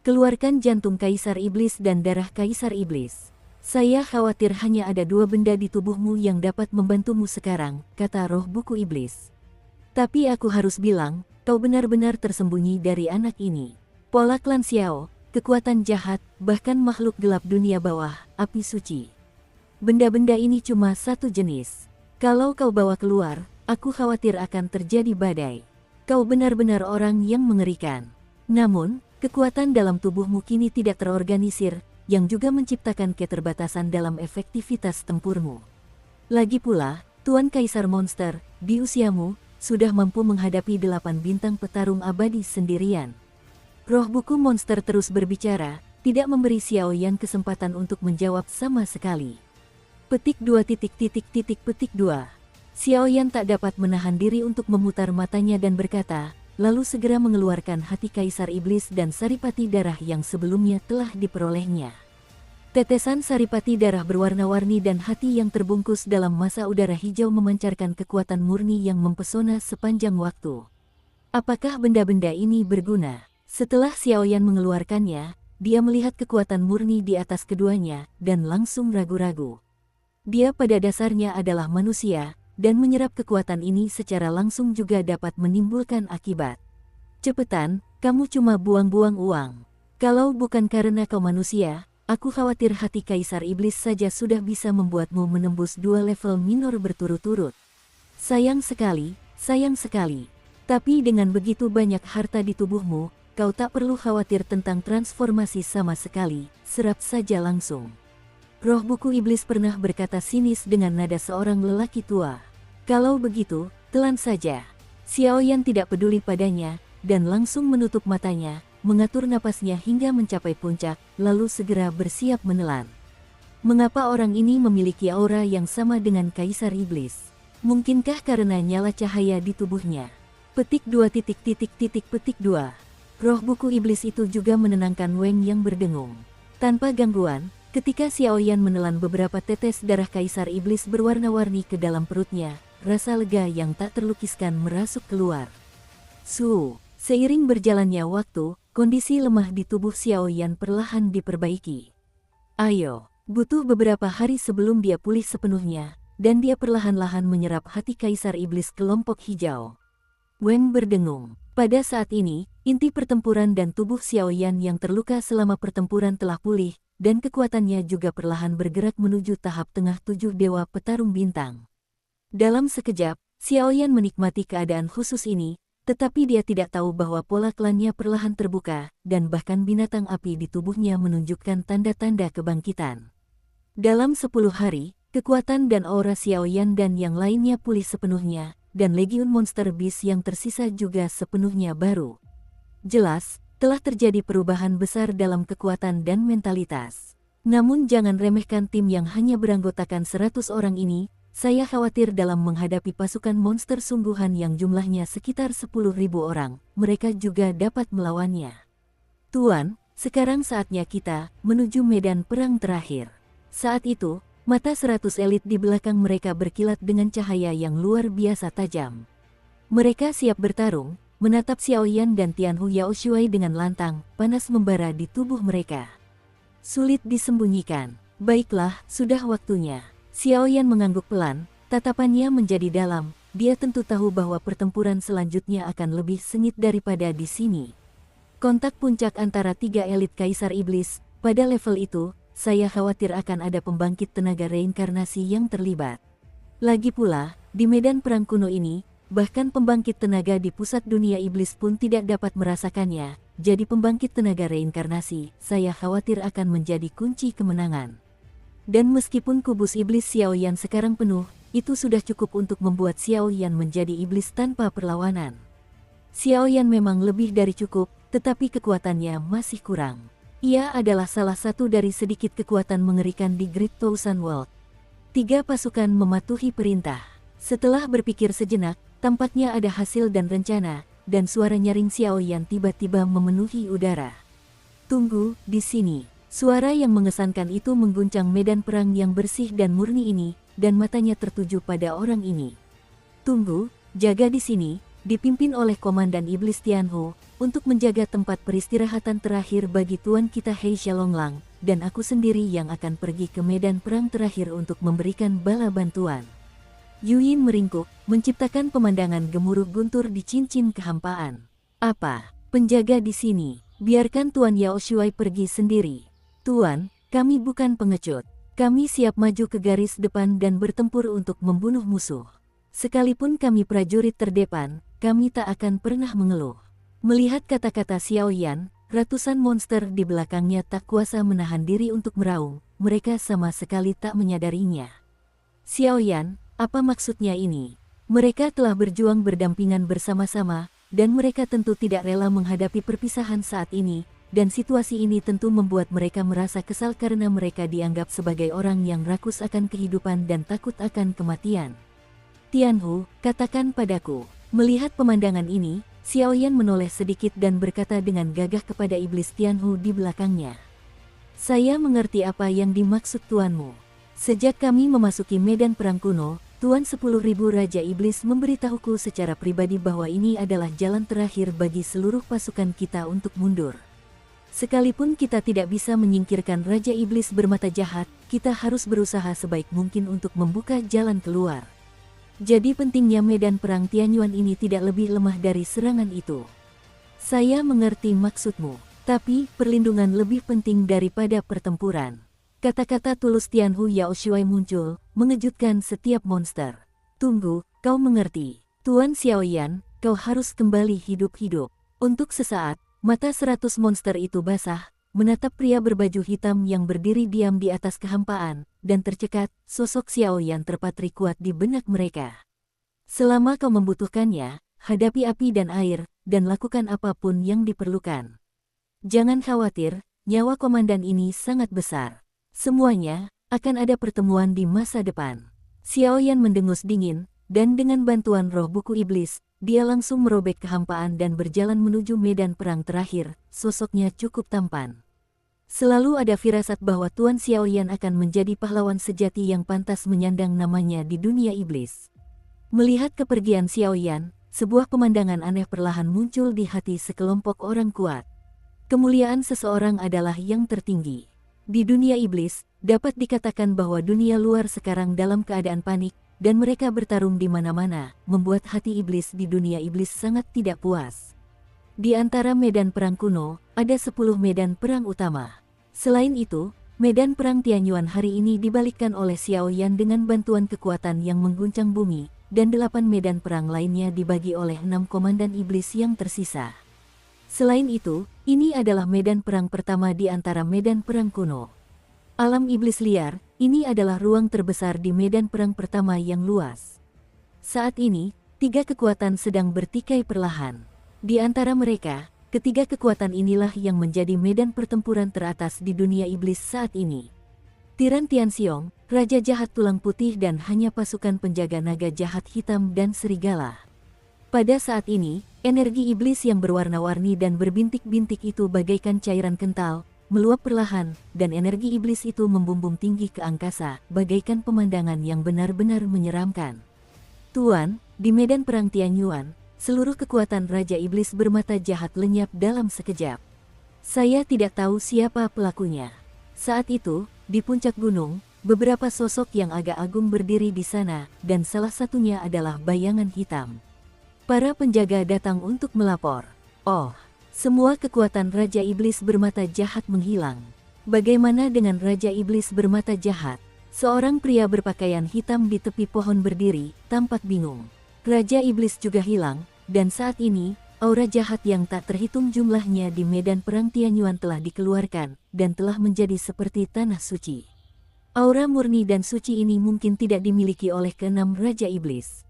Keluarkan jantung Kaisar Iblis dan darah Kaisar Iblis. Saya khawatir hanya ada 2 benda di tubuhmu yang dapat membantumu sekarang, kata roh buku iblis. Tapi aku harus bilang, kau benar-benar tersembunyi dari anak ini. Pola klan Xiao, kekuatan jahat, bahkan makhluk gelap dunia bawah, api suci. Benda-benda ini cuma satu jenis. Kalau kau bawa keluar, aku khawatir akan terjadi badai. Kau benar-benar orang yang mengerikan. Namun, kekuatan dalam tubuhmu kini tidak terorganisir, yang juga menciptakan keterbatasan dalam efektivitas tempurmu. Lagi pula, Tuan Kaisar Monster, di usiamu, sudah mampu menghadapi 8 bintang petarung abadi sendirian. Roh buku monster terus berbicara, tidak memberi Xiaoyan kesempatan untuk menjawab sama sekali. Petik 2. Xiaoyan tak dapat menahan diri untuk memutar matanya dan berkata, lalu segera mengeluarkan hati Kaisar Iblis dan saripati darah yang sebelumnya telah diperolehnya. Tetesan saripati darah berwarna-warni dan hati yang terbungkus dalam massa udara hijau memancarkan kekuatan murni yang mempesona sepanjang waktu. Apakah benda-benda ini berguna? Setelah Xiaoyan mengeluarkannya, dia melihat kekuatan murni di atas keduanya, dan langsung ragu-ragu. Dia pada dasarnya adalah manusia, dan menyerap kekuatan ini secara langsung juga dapat menimbulkan akibat. Cepetan, kamu cuma buang-buang uang. Kalau bukan karena kau manusia, aku khawatir hati Kaisar Iblis saja sudah bisa membuatmu menembus 2 level minor berturut-turut. Sayang sekali, sayang sekali. Tapi dengan begitu banyak harta di tubuhmu, kau tak perlu khawatir tentang transformasi sama sekali, serap saja langsung. Roh buku iblis pernah berkata sinis dengan nada seorang lelaki tua. Kalau begitu, telan saja. Xiaoyan tidak peduli padanya, dan langsung menutup matanya, mengatur napasnya hingga mencapai puncak, lalu segera bersiap menelan. Mengapa orang ini memiliki aura yang sama dengan Kaisar Iblis? Mungkinkah karena nyala cahaya di tubuhnya? Petik 2. Petik 2. Roh buku iblis itu juga menenangkan Wang yang berdengung. Tanpa gangguan, ketika Xiaoyan menelan beberapa tetes darah Kaisar Iblis berwarna-warni ke dalam perutnya, rasa lega yang tak terlukiskan merasuk keluar. Seiring berjalannya waktu, kondisi lemah di tubuh Xiaoyan perlahan diperbaiki. Ayo, butuh beberapa hari sebelum dia pulih sepenuhnya, dan dia perlahan-lahan menyerap hati Kaisar Iblis kelompok hijau. Wang berdengung. Pada saat ini, inti pertempuran dan tubuh Xiaoyan yang terluka selama pertempuran telah pulih, dan kekuatannya juga perlahan bergerak menuju tahap tengah 7 Dewa Petarung Bintang. Dalam sekejap, Xiaoyan menikmati keadaan khusus ini, tetapi dia tidak tahu bahwa pola klannya perlahan terbuka, dan bahkan binatang api di tubuhnya menunjukkan tanda-tanda kebangkitan. Dalam 10 hari, kekuatan dan aura Xiaoyan dan yang lainnya pulih sepenuhnya, dan legiun monster beast yang tersisa juga sepenuhnya baru. Jelas, telah terjadi perubahan besar dalam kekuatan dan mentalitas. Namun jangan remehkan tim yang hanya beranggotakan 100 orang ini. Saya khawatir dalam menghadapi pasukan monster sungguhan yang jumlahnya sekitar 10.000 orang, mereka juga dapat melawannya. Tuan, sekarang saatnya kita menuju medan perang terakhir. Saat itu, mata 100 elit di belakang mereka berkilat dengan cahaya yang luar biasa tajam. Mereka siap bertarung, menatap Xiaoyan dan Tianhu Yaoshuai dengan lantang, panas membara di tubuh mereka. Sulit disembunyikan. Baiklah, sudah waktunya. Xiaoyan mengangguk pelan, tatapannya menjadi dalam, dia tentu tahu bahwa pertempuran selanjutnya akan lebih sengit daripada di sini. Kontak puncak antara 3 elit Kaisar Iblis, pada level itu, saya khawatir akan ada pembangkit tenaga reinkarnasi yang terlibat. Lagi pula, di medan perang kuno ini, bahkan pembangkit tenaga di pusat dunia iblis pun tidak dapat merasakannya, jadi pembangkit tenaga reinkarnasi, saya khawatir akan menjadi kunci kemenangan. Dan meskipun kubus iblis Xiaoyan sekarang penuh, itu sudah cukup untuk membuat Xiaoyan menjadi iblis tanpa perlawanan. Xiaoyan memang lebih dari cukup, tetapi kekuatannya masih kurang. Ia adalah salah satu dari sedikit kekuatan mengerikan di Great Thousand World. 3 pasukan mematuhi perintah. Setelah berpikir sejenak, tampaknya ada hasil dan rencana, dan suara nyaring Xiaoyan tiba-tiba memenuhi udara. Tunggu, di sini. Suara yang mengesankan itu mengguncang medan perang yang bersih dan murni ini, dan matanya tertuju pada orang ini. Tunggu, jaga di sini, dipimpin oleh Komandan Iblis Tianhu, untuk menjaga tempat peristirahatan terakhir bagi Tuan kita He Xiaolonglang, dan aku sendiri yang akan pergi ke medan perang terakhir untuk memberikan bala bantuan. Yuyin meringkuk, menciptakan pemandangan gemuruh guntur di cincin kehampaan. Apa? Penjaga di sini, biarkan Tuan Yaoshuai pergi sendiri. Tuan, kami bukan pengecut. Kami siap maju ke garis depan dan bertempur untuk membunuh musuh. Sekalipun kami prajurit terdepan, kami tak akan pernah mengeluh. Melihat kata-kata Xiaoyan, ratusan monster di belakangnya tak kuasa menahan diri untuk meraung, mereka sama sekali tak menyadarinya. Xiaoyan, apa maksudnya ini? Mereka telah berjuang berdampingan bersama-sama, dan mereka tentu tidak rela menghadapi perpisahan saat ini. Dan situasi ini tentu membuat mereka merasa kesal karena mereka dianggap sebagai orang yang rakus akan kehidupan dan takut akan kematian. Tianhu, katakan padaku. Melihat pemandangan ini, Xiaoyan menoleh sedikit dan berkata dengan gagah kepada iblis Tianhu di belakangnya. Saya mengerti apa yang dimaksud tuanmu. Sejak kami memasuki medan perang kuno, Tuan 10.000 Raja Iblis memberitahuku secara pribadi bahwa ini adalah jalan terakhir bagi seluruh pasukan kita untuk mundur. Sekalipun kita tidak bisa menyingkirkan Raja Iblis bermata jahat, kita harus berusaha sebaik mungkin untuk membuka jalan keluar. Jadi pentingnya medan perang Tianyuan ini tidak lebih lemah dari serangan itu. Saya mengerti maksudmu, tapi perlindungan lebih penting daripada pertempuran. Kata-kata tulus Tianhu Yaoshuai muncul, mengejutkan setiap monster. Tunggu, kau mengerti. Tuan Xiaoyan, kau harus kembali hidup-hidup. Untuk sesaat, mata 100 monster itu basah, menatap pria berbaju hitam yang berdiri diam di atas kehampaan, dan tercekat, sosok Xiao Yan terpatri kuat di benak mereka. Selama kau membutuhkannya, hadapi api dan air, dan lakukan apapun yang diperlukan. Jangan khawatir, nyawa komandan ini sangat besar. Semuanya akan ada pertemuan di masa depan. Xiao Yan mendengus dingin, dan dengan bantuan roh buku iblis, dia langsung merobek kehampaan dan berjalan menuju medan perang terakhir. Sosoknya cukup tampan. Selalu ada firasat bahwa Tuan Xiao Yan akan menjadi pahlawan sejati yang pantas menyandang namanya di dunia iblis. Melihat kepergian Xiao Yan, sebuah pemandangan aneh perlahan muncul di hati sekelompok orang kuat. Kemuliaan seseorang adalah yang tertinggi. Di dunia iblis, dapat dikatakan bahwa dunia luar sekarang dalam keadaan panik, dan mereka bertarung di mana-mana, membuat hati iblis di dunia iblis sangat tidak puas. Di antara medan perang kuno, ada 10 medan perang utama. Selain itu, medan perang Tianyuan hari ini dibalikkan oleh Xiao Yan dengan bantuan kekuatan yang mengguncang bumi, dan 8 medan perang lainnya dibagi oleh 6 komandan iblis yang tersisa. Selain itu, ini adalah medan perang pertama di antara medan perang kuno. Alam iblis liar, ini adalah ruang terbesar di medan perang pertama yang luas. Saat ini, 3 kekuatan sedang bertikai perlahan. Di antara mereka, ketiga kekuatan inilah yang menjadi medan pertempuran teratas di dunia iblis saat ini. Tiran Tianxiong, Raja Jahat Tulang Putih dan hanya pasukan penjaga naga jahat hitam dan serigala. Pada saat ini, energi iblis yang berwarna-warni dan berbintik-bintik itu bagaikan cairan kental, meluap perlahan, dan energi iblis itu membumbung tinggi ke angkasa, bagaikan pemandangan yang benar-benar menyeramkan. Tuan, di medan perang Tianyuan, seluruh kekuatan Raja Iblis bermata jahat lenyap dalam sekejap. Saya tidak tahu siapa pelakunya. Saat itu, di puncak gunung, beberapa sosok yang agak agung berdiri di sana, dan salah satunya adalah bayangan hitam. Para penjaga datang untuk melapor. Oh, semua kekuatan Raja Iblis bermata jahat menghilang. Bagaimana dengan Raja Iblis bermata jahat? Seorang pria berpakaian hitam di tepi pohon berdiri, tampak bingung. Raja Iblis juga hilang, dan saat ini, aura jahat yang tak terhitung jumlahnya di medan perang Tianyuan telah dikeluarkan, dan telah menjadi seperti tanah suci. Aura murni dan suci ini mungkin tidak dimiliki oleh keenam Raja Iblis.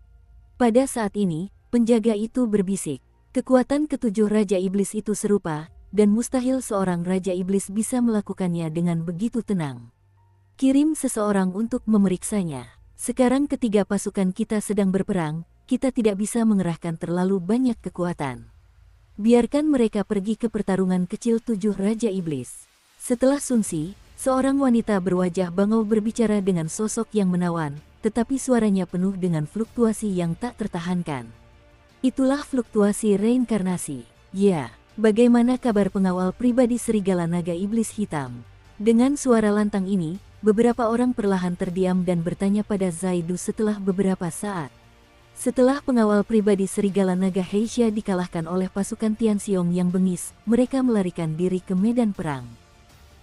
Pada saat ini, penjaga itu berbisik. Kekuatan ketujuh Raja Iblis itu serupa, dan mustahil seorang Raja Iblis bisa melakukannya dengan begitu tenang. Kirim seseorang untuk memeriksanya. Sekarang ketiga pasukan kita sedang berperang, kita tidak bisa mengerahkan terlalu banyak kekuatan. Biarkan mereka pergi ke pertarungan kecil 7 Raja Iblis. Setelah Sunsi, seorang wanita berwajah bangau berbicara dengan sosok yang menawan, tetapi suaranya penuh dengan fluktuasi yang tak tertahankan. Itulah fluktuasi reinkarnasi. Ya, bagaimana kabar pengawal pribadi serigala naga iblis hitam? Dengan suara lantang ini, beberapa orang perlahan terdiam dan bertanya pada Zaidu setelah beberapa saat. Setelah pengawal pribadi serigala naga Heisha dikalahkan oleh pasukan Tianxiong yang bengis, mereka melarikan diri ke medan perang.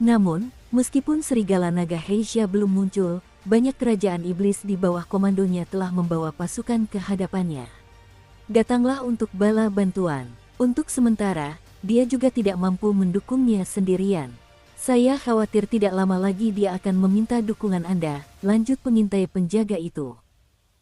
Namun, meskipun serigala naga Heisha belum muncul, banyak kerajaan iblis di bawah komandonya telah membawa pasukan ke hadapannya. Datanglah untuk bala bantuan. Untuk sementara, dia juga tidak mampu mendukungnya sendirian. Saya khawatir tidak lama lagi dia akan meminta dukungan Anda, lanjut pengintai penjaga itu.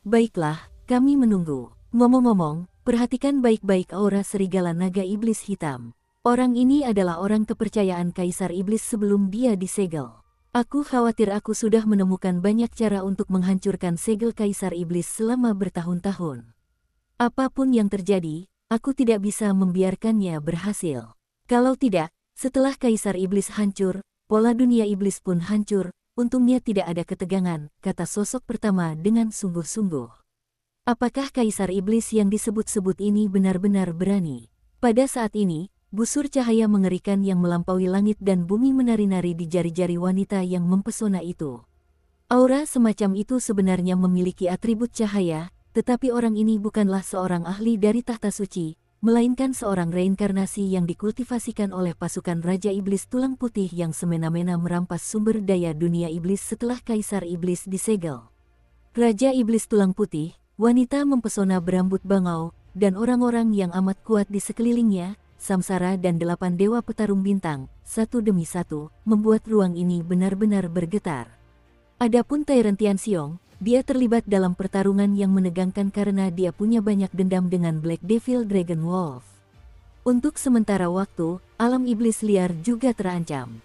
Baiklah, kami menunggu. Ngomong-ngomong, perhatikan baik-baik aura serigala naga iblis hitam. Orang ini adalah orang kepercayaan Kaisar Iblis sebelum dia disegel. Aku khawatir aku sudah menemukan banyak cara untuk menghancurkan segel Kaisar Iblis selama bertahun-tahun. Apapun yang terjadi, aku tidak bisa membiarkannya berhasil. Kalau tidak, setelah Kaisar Iblis hancur, pola dunia iblis pun hancur, untungnya tidak ada ketegangan, kata sosok pertama dengan sungguh-sungguh. Apakah Kaisar Iblis yang disebut-sebut ini benar-benar berani? Pada saat ini, busur cahaya mengerikan yang melampaui langit dan bumi menari-nari di jari-jari wanita yang mempesona itu. Aura semacam itu sebenarnya memiliki atribut cahaya, tetapi orang ini bukanlah seorang ahli dari tahta suci, melainkan seorang reinkarnasi yang dikultivasikan oleh pasukan Raja Iblis Tulang Putih yang semena-mena merampas sumber daya dunia iblis setelah Kaisar Iblis disegel. Raja Iblis Tulang Putih, wanita mempesona berambut bangau, dan orang-orang yang amat kuat di sekelilingnya, Samsara dan 8 dewa petarung bintang, satu demi satu, membuat ruang ini benar-benar bergetar. Adapun Tyrant Tianxiong, dia terlibat dalam pertarungan yang menegangkan karena dia punya banyak dendam dengan Black Devil Dragon Wolf. Untuk sementara waktu, alam iblis liar juga terancam.